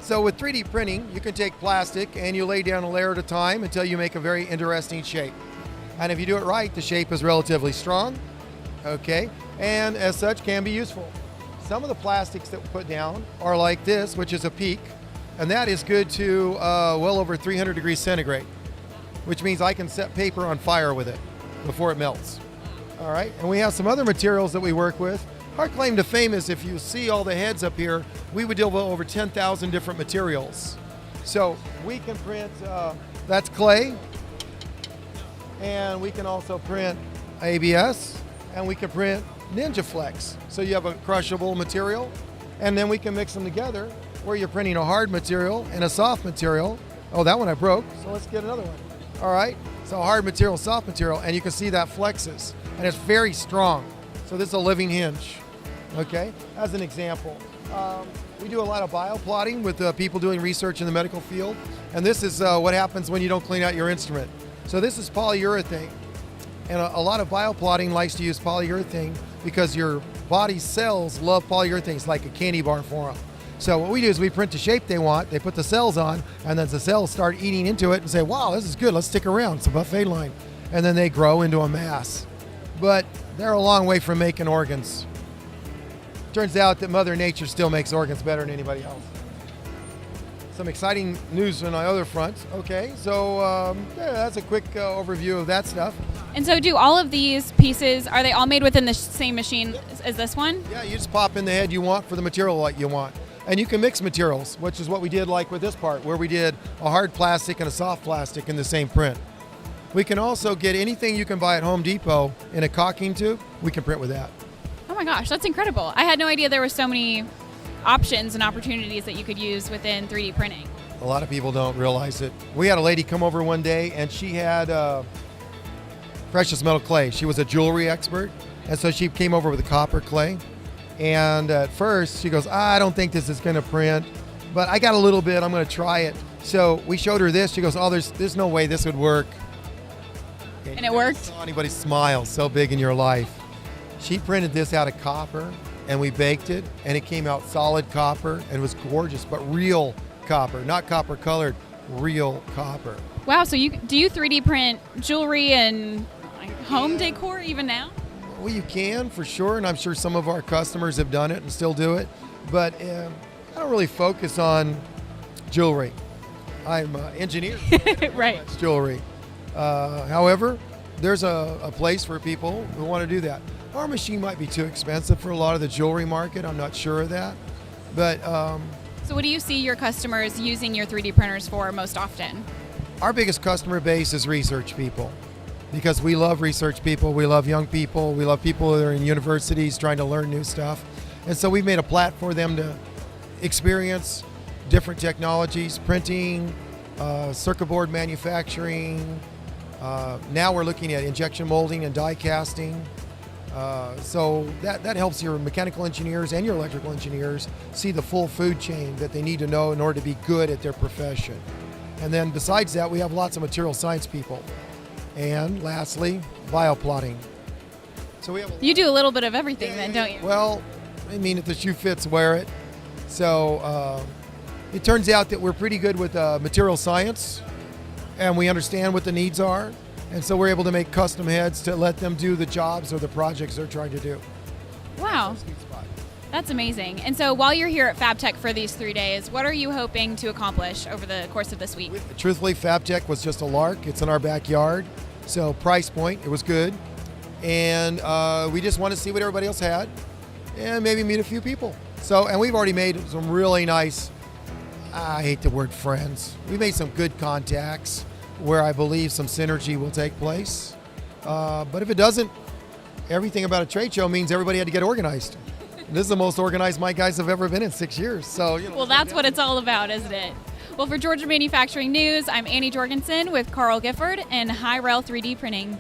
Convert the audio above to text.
So with 3D printing, you can take plastic and you lay down a layer at a time until you make a very interesting shape. And if you do it right, the shape is relatively strong, okay, and as such can be useful. Some of the plastics that we put down are like this, which is a peak, and that is good to well over 300 degrees centigrade, which means I can set paper on fire with it before it melts. All right, and we have some other materials that we work with. Our claim to fame is if you see all the heads up here, we would deal with over 10,000 different materials. So we can print, that's clay, and we can also print ABS, and we can print Ninja Flex. So you have a crushable material, and then we can mix them together where you're printing a hard material and a soft material. Oh, that one I broke, so let's get another one. All right, so hard material, soft material, and you can see that flexes, and it's very strong. So this is a living hinge, okay? As an example, we do a lot of bioplotting with people doing research in the medical field, and this is what happens when you don't clean out your instrument. So this is polyurethane, and a lot of bioplotting likes to use polyurethane because your body's cells love polyurethane. It's like a candy bar for them. So what we do is we print the shape they want, they put the cells on, and then the cells start eating into it and say, wow, this is good, let's stick around. It's a buffet line. And then they grow into a mass. But they're a long way from making organs. Turns out that Mother Nature still makes organs better than anybody else. Some exciting news on the other front. Okay, so yeah, that's a quick overview of that stuff. And so do all of these pieces, are they all made within the same machine as this one? Yeah, you just pop in the head you want for the material that you want. And you can mix materials, which is what we did like with this part, where we did a hard plastic and a soft plastic in the same print. We can also get anything you can buy at Home Depot in a caulking tube, we can print with that. Oh my gosh, that's incredible. I had no idea there were so many options and opportunities that you could use within 3D printing. A lot of people don't realize it. We had a lady come over one day and she had precious metal clay. She was a jewelry expert, and so she came over with a copper clay. And at first she goes, I don't think this is gonna print, but I got a little bit, I'm gonna try it. So we showed her this, she goes, oh, there's no way this would work. And it worked? Saw anybody smile so big in your life. She printed this out of copper and we baked it, and it came out solid copper and it was gorgeous, but real copper, not copper colored, real copper. Wow, so do you 3D print jewelry and home decor even now? Well, you can for sure, and I'm sure some of our customers have done it and still do it, but I don't really focus on jewelry. I'm an engineer. Right. That's jewelry. However, there's a place for people who want to do that. Our machine might be too expensive for a lot of the jewelry market. I'm not sure of that. But so what do you see your customers using your 3D printers for most often? Our biggest customer base is research people, because we love research people, we love young people, we love people that are in universities trying to learn new stuff. And so we've made a platform for them to experience different technologies, printing, circuit board manufacturing. Now we're looking at injection molding and die casting. So that helps your mechanical engineers and your electrical engineers see the full food chain that they need to know in order to be good at their profession. And then besides that, we have lots of material science people. And lastly, bioplotting. So you do a little bit of everything then, don't you? Well, I mean, if the shoe fits, wear it. So it turns out that we're pretty good with material science, and we understand what the needs are. And so we're able to make custom heads to let them do the jobs or the projects they're trying to do. Wow. That's amazing. And so while you're here at Fabtech for these 3 days, what are you hoping to accomplish over the course of this week? Truthfully, Fabtech was just a lark. It's in our backyard. So price point, it was good. And we just want to see what everybody else had and maybe meet a few people. So, and we've already made some really nice, I hate the word friends. We made some good contacts where I believe some synergy will take place. But if it doesn't, everything about a trade show means everybody had to get organized. This is the most organized my guys have ever been in 6 years. So, well, that's what it's all about, isn't it? Well, for Georgia Manufacturing News, I'm Annie Jorgensen with Carl Gifford and Hyrel 3D Printing.